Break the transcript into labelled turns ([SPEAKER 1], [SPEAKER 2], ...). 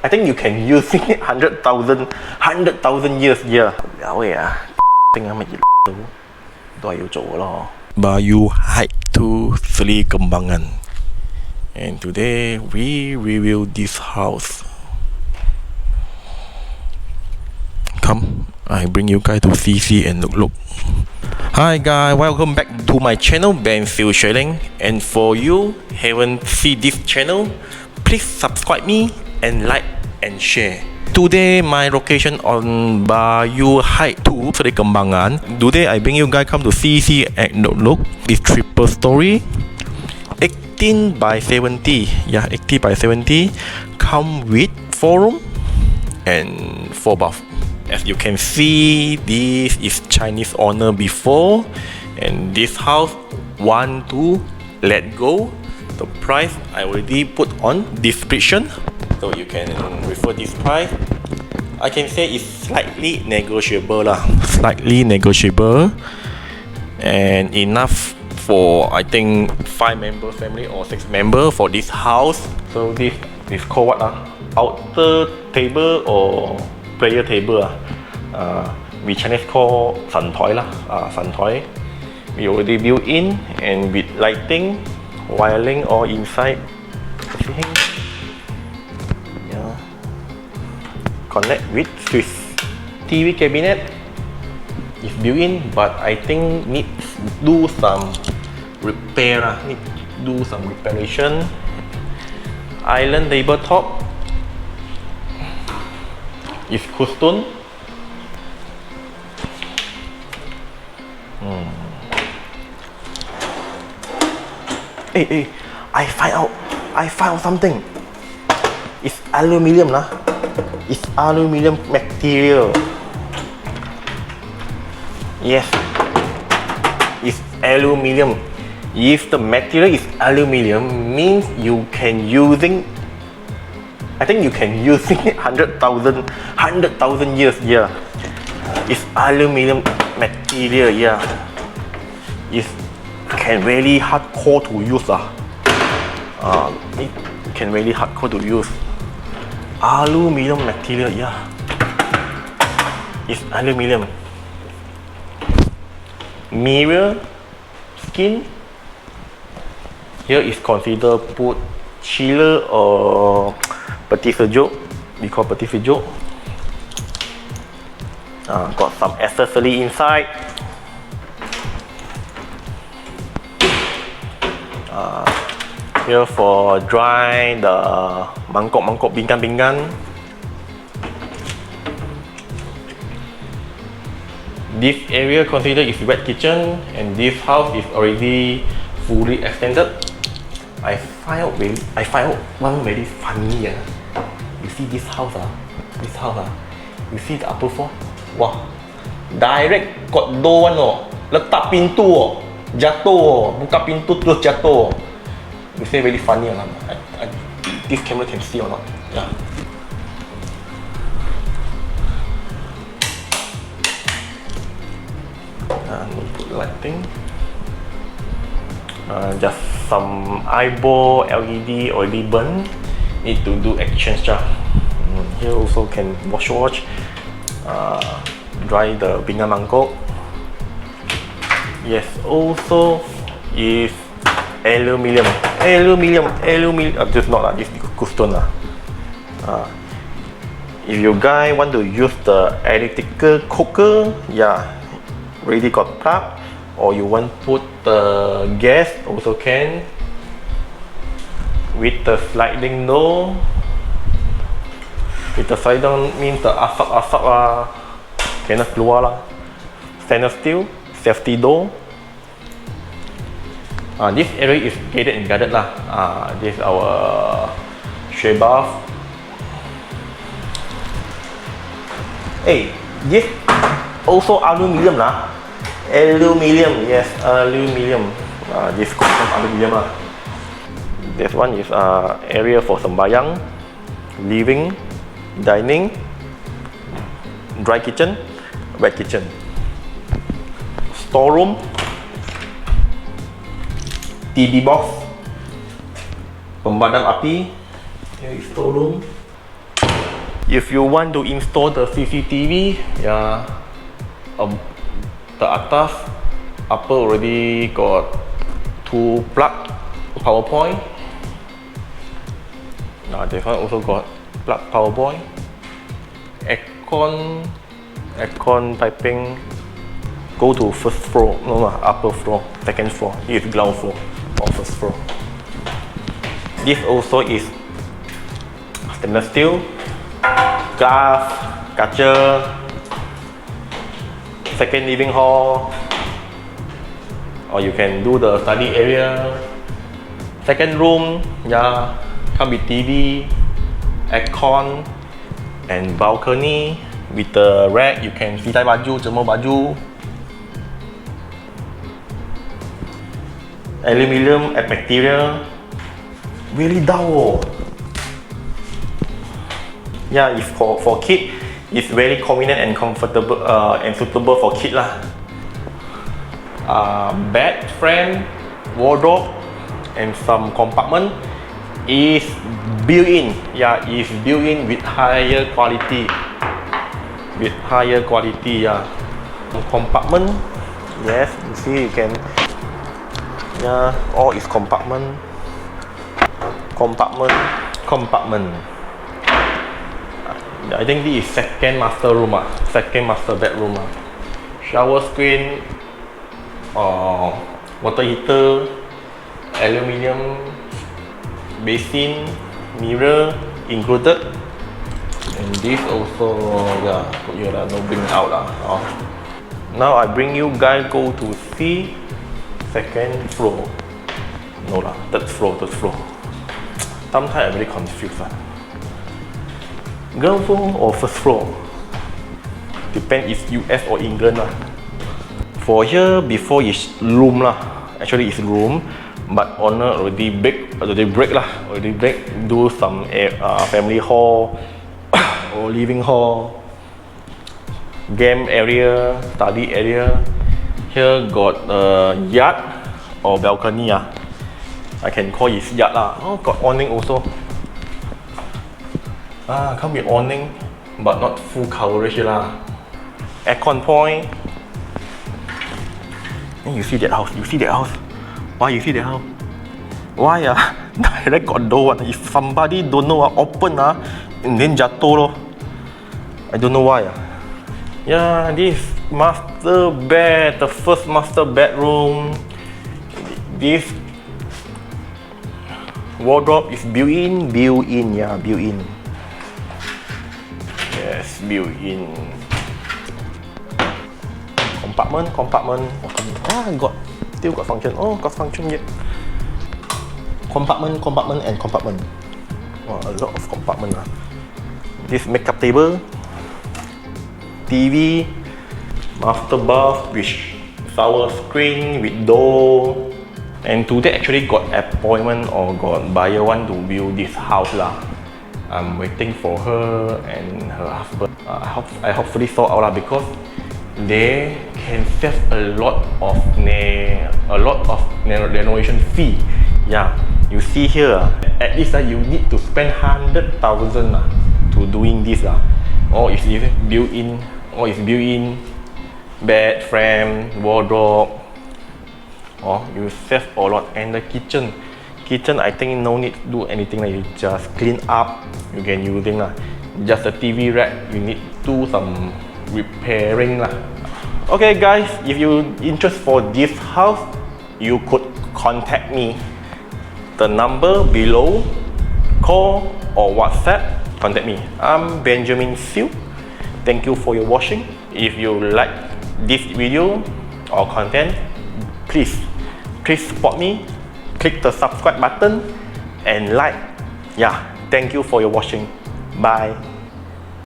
[SPEAKER 1] I think you can use it 100,000 years. Yeah. Bayu hike to Seri Kembangan, and today we review this house. Come, I bring you guys to see and look. Hi guys, welcome back to my channel BenSiewSharing, and for you haven't seen this channel, please subscribe me and like and share. Today my location on Bayu hike to Seri Kembangan. Today I bring you guys come to see and look. This triple story, 18 by 70. Yeah, 80 by 70. Come with 4 room and 4 bath. As you can see, this is Chinese owner before, and this house want to let go. The price I already put on description, so you can refer this price. I can say it's slightly negotiable lah, slightly negotiable, and enough for I think 5-member family or 6-member for this house. So this is called what outer table or prayer table. We Chinese call 神台啦，神台。We already built in and with lighting, wiring all inside. Yeah. Connect with Swiss. TV cabinet is built in, but I think needs do some repair. Need do some reparation. Island tabletop is custom. Hey, I find out something. It's aluminium lah. It's aluminium material. Yes, it's aluminium. If the material is aluminium, means you can using. I think you can use it 100,000 years. Yeah, it's aluminium material. Yeah, it's can really hardcore to use. It can really hardcore to use. Aluminium material. Yeah, it's aluminium. Mirror skin. Here is considered put chiller or peti sejuk. We call peti sejuk. Got some accessory inside. Here for dry the mangkok pinggan. This area considered is wet kitchen, and this house is already fully extended. I find out one very funny. You see this house you see the upper floor. Wah, direct got door one letak pintu jatuh buka pintu terus jatuh. You say very funny this camera can see or not? Yeah. Put lighting. Just some eyeball LED already burn. Need to do exchange. Here also can wash. Dry the pinggan mangkok. Yes, also is aluminium. Just not this custom If you guys want to use the electrical cooker, yeah, already got plug, or you want put the gas also can. With the sliding door. With the sliding door means the asap kena keluar lah. Stainless steel, safety door. This area is gated and guarded lah. This is our shower bath. Hey, this also aluminium lah. Aluminium, yes, aluminium. This confirm aluminium lah. This one is area for sembayang, living, dining, dry kitchen, wet kitchen, storeroom, TV box, pemadam api. Here is storeroom. If you want to install the CCTV, yeah, the atas upper already got 2 plug power point. Now this one also got plug power point. Aircon piping go to first floor, no, upper floor, second floor. This is ground floor or first floor. This also is stainless steel, glass, kaca, second living hall, or you can do the study area. Second room, yeah, come with TV, aircon, and balcony with the rack. You can sidai baju, jemur baju. Aluminium material, really dull. Yeah, if for kid, it's very convenient and comfortable and suitable for kid lah. Bed frame, wardrobe, and some compartment is built-in. Yeah, is built-in with higher quality. Yeah. Compartment, yes, you see, you can. Yeah, all is compartment. I think this is second master room, second master bedroom. Shower screen, water heater, aluminium basin, mirror included, and this also, yeah, no bring out lah. Now I bring you guys go to see second floor. No lah, third floor. Sometimes I'm very confused. Ground floor or first floor? Depend if US or England lah. For here, before is room lah. Actually it's room, but owner already break, do some family hall or living hall, game area, study area. Here got a yard or balcony. I can call it yard lah. Oh, got awning also. Come with awning, but not full coverage lah. Aircon point. And you see that house? Why you see that house? Why direct got door one. If somebody don't know open and then jatuh lor. I don't know why. Yeah, this master bed, the first master bedroom. This wardrobe is built-in. Yes, built-in. Compartment. Still got function. Oh, got function yet. Compartment. Wow, a lot of compartment. This makeup table, TV, master bath with shower screen with door. And today actually got appointment or got buyer want to build this house lah. I'm waiting for her and her husband. I hopefully sort out lah, because they can save a lot of renovation fee. Yeah, you see here, at least you need to spend 100,000 to doing this lah. Or it's built-in, bed frame, wardrobe. Oh, you save a lot. And the kitchen, I think no need to do anything. You just clean up. You can using just a TV rack. You need to do some repairing lah. Okay guys, if you interested for this house, you could contact me. The number below, call or WhatsApp, contact me. I'm Benjamin Siew. Thank you for your watching. If you like this video or content, please support me. Click the subscribe button and like. Yeah, thank you for your watching. Bye.